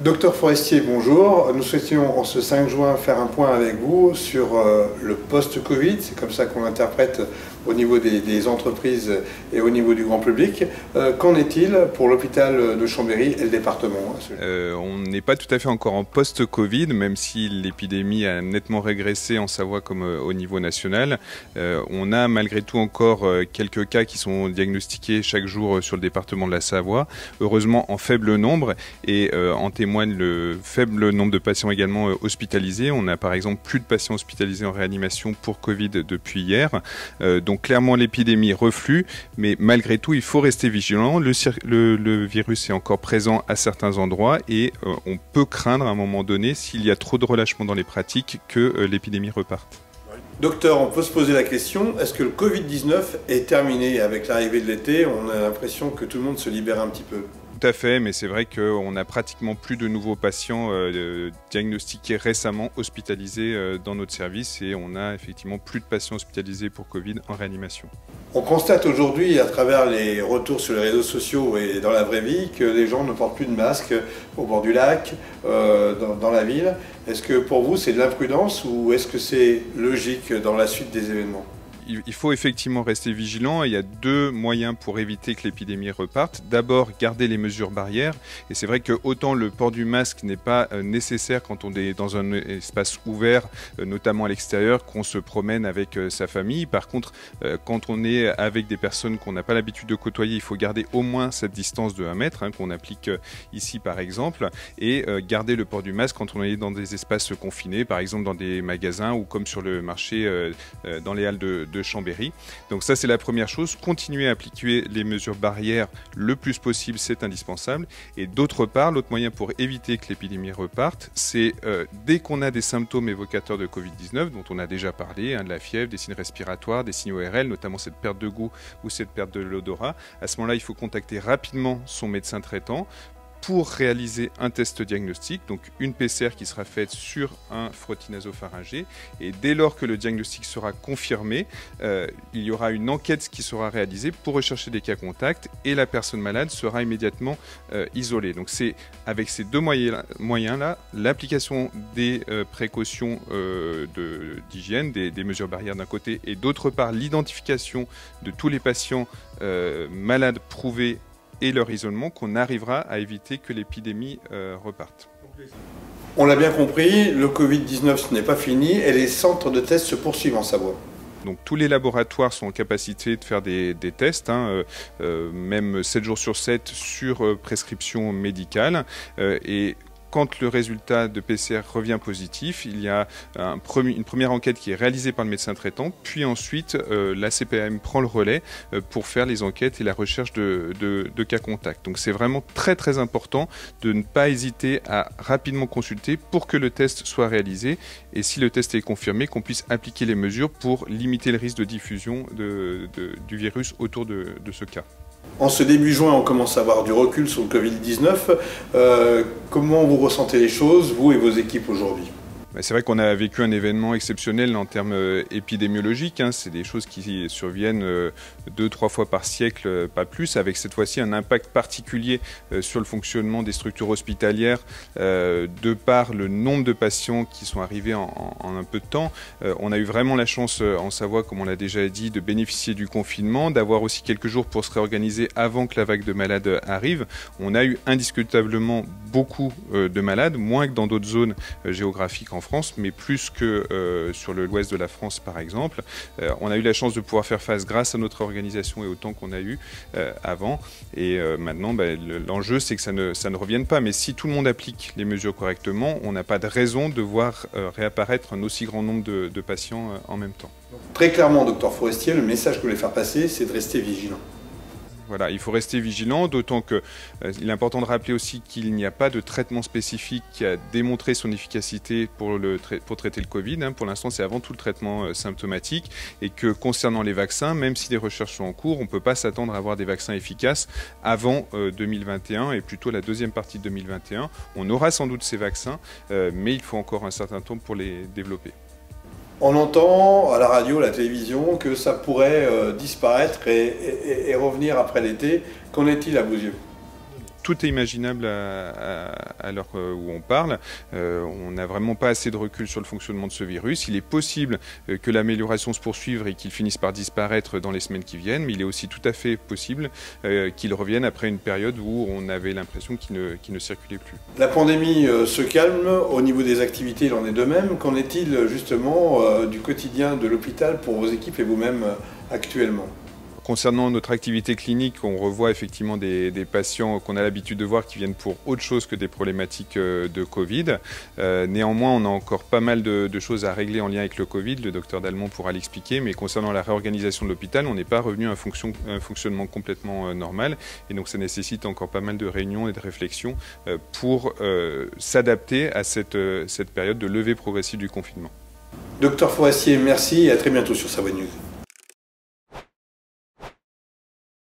Docteur Forestier, bonjour. Nous souhaitions en ce 5 juin faire un point avec vous sur le post-Covid, c'est comme ça qu'on l'interprète au niveau des entreprises et au niveau du grand public. Qu'en est-il pour l'hôpital de Chambéry et le département? On n'est pas tout à fait encore en post-Covid, même si l'épidémie a nettement régressé en Savoie comme au niveau national. On a malgré tout encore quelques cas qui sont diagnostiqués chaque jour sur le département de la Savoie, heureusement en faible nombre, et en témoigne le faible nombre de patients également hospitalisés. On a par exemple plus de patients hospitalisés en réanimation pour Covid depuis hier. Donc clairement l'épidémie reflue, mais malgré tout il faut rester vigilant. Le virus est encore présent à certains endroits et on peut craindre à un moment donné, s'il y a trop de relâchement dans les pratiques, que l'épidémie reparte. Docteur, on peut se poser la question, est-ce que le Covid-19 est terminé? Avec l'arrivée de l'été, on a l'impression que tout le monde se libère un petit peu. Tout à fait, mais c'est vrai qu'on a pratiquement plus de nouveaux patients diagnostiqués récemment, hospitalisés dans notre service, et on a effectivement plus de patients hospitalisés pour Covid en réanimation. On constate aujourd'hui, à travers les retours sur les réseaux sociaux et dans la vraie vie, que les gens ne portent plus de masque au bord du lac, dans la ville. Est-ce que pour vous c'est de l'imprudence ou est-ce que c'est logique dans la suite des événements ? Il faut effectivement rester vigilant. Il y a deux moyens pour éviter que l'épidémie reparte. D'abord, garder les mesures barrières. Et c'est vrai que autant le port du masque n'est pas nécessaire quand on est dans un espace ouvert, notamment à l'extérieur, qu'on se promène avec sa famille. Par contre, quand on est avec des personnes qu'on n'a pas l'habitude de côtoyer, il faut garder au moins cette distance de 1 mètre, qu'on applique ici par exemple, et garder le port du masque quand on est dans des espaces confinés, par exemple dans des magasins ou comme sur le marché, dans les halles de Chambéry. Donc ça c'est la première chose, continuer à appliquer les mesures barrières le plus possible, c'est indispensable. Et d'autre part, l'autre moyen pour éviter que l'épidémie reparte, c'est dès qu'on a des symptômes évocateurs de Covid-19, dont on a déjà parlé, de la fièvre, des signes respiratoires, des signes ORL, notamment cette perte de goût ou cette perte de l'odorat, à ce moment-là il faut contacter rapidement son médecin traitant pour réaliser un test diagnostic, donc une PCR qui sera faite sur un frottis nasopharyngé. Et dès lors que le diagnostic sera confirmé, il y aura une enquête qui sera réalisée pour rechercher des cas contacts et la personne malade sera immédiatement isolée. Donc c'est avec ces deux moyens-là, l'application des précautions d'hygiène, des mesures barrières d'un côté, et d'autre part l'identification de tous les patients malades prouvés et leur isolement, qu'on arrivera à éviter que l'épidémie reparte. On l'a bien compris, le Covid-19 ce n'est pas fini et les centres de tests se poursuivent en Savoie. Donc tous les laboratoires sont en capacité de faire des tests, même 7 jours sur 7 sur prescription médicale. Et quand le résultat de PCR revient positif, il y a une première enquête qui est réalisée par le médecin traitant, puis ensuite la CPAM prend le relais pour faire les enquêtes et la recherche de cas contacts. Donc c'est vraiment très très important de ne pas hésiter à rapidement consulter pour que le test soit réalisé, et si le test est confirmé, qu'on puisse appliquer les mesures pour limiter le risque de diffusion du virus autour de ce cas. En ce début juin, on commence à avoir du recul sur le Covid-19. Comment vous ressentez les choses, vous et vos équipes aujourd'hui ? C'est vrai qu'on a vécu un événement exceptionnel en termes épidémiologiques. C'est des choses qui surviennent 2-3 fois par siècle, pas plus, avec cette fois-ci un impact particulier sur le fonctionnement des structures hospitalières de par le nombre de patients qui sont arrivés en un peu de temps. On a eu vraiment la chance en Savoie, comme on l'a déjà dit, de bénéficier du confinement, d'avoir aussi quelques jours pour se réorganiser avant que la vague de malades arrive. On a eu indiscutablement beaucoup de malades, moins que dans d'autres zones géographiques en France, mais plus que sur l'ouest de la France par exemple. On a eu la chance de pouvoir faire face grâce à notre organisation et au temps qu'on a eu avant. Et maintenant, l'enjeu c'est que ça ne revienne pas. Mais si tout le monde applique les mesures correctement, on n'a pas de raison de voir réapparaître un aussi grand nombre de patients en même temps. Très clairement, docteur Forestier, le message que vous voulez faire passer, c'est de rester vigilant. Voilà, il faut rester vigilant, d'autant qu'il est important de rappeler aussi qu'il n'y a pas de traitement spécifique qui a démontré son efficacité pour traiter le Covid. Pour l'instant, c'est avant tout le traitement symptomatique, et que concernant les vaccins, même si des recherches sont en cours, on ne peut pas s'attendre à avoir des vaccins efficaces avant 2021 et plutôt la deuxième partie de 2021. On aura sans doute ces vaccins, mais il faut encore un certain temps pour les développer. On entend à la radio, à la télévision, que ça pourrait disparaître et revenir après l'été. Qu'en est-il à vos yeux ? Tout est imaginable à l'heure où on parle. On n'a vraiment pas assez de recul sur le fonctionnement de ce virus. Il est possible que l'amélioration se poursuive et qu'il finisse par disparaître dans les semaines qui viennent, mais il est aussi tout à fait possible qu'il revienne après une période où on avait l'impression qu'il ne circulait plus. La pandémie se calme. Au niveau des activités, il en est de même. Qu'en est-il justement du quotidien de l'hôpital pour vos équipes et vous-même actuellement ? Concernant notre activité clinique, on revoit effectivement des patients qu'on a l'habitude de voir qui viennent pour autre chose que des problématiques de Covid. Néanmoins, on a encore pas mal de choses à régler en lien avec le Covid. Le docteur Dalmont pourra l'expliquer, mais concernant la réorganisation de l'hôpital, on n'est pas revenu à un fonctionnement complètement normal. Et donc ça nécessite encore pas mal de réunions et de réflexions pour s'adapter à cette période de levée progressive du confinement. Docteur Forestier, merci et à très bientôt sur Savoie News.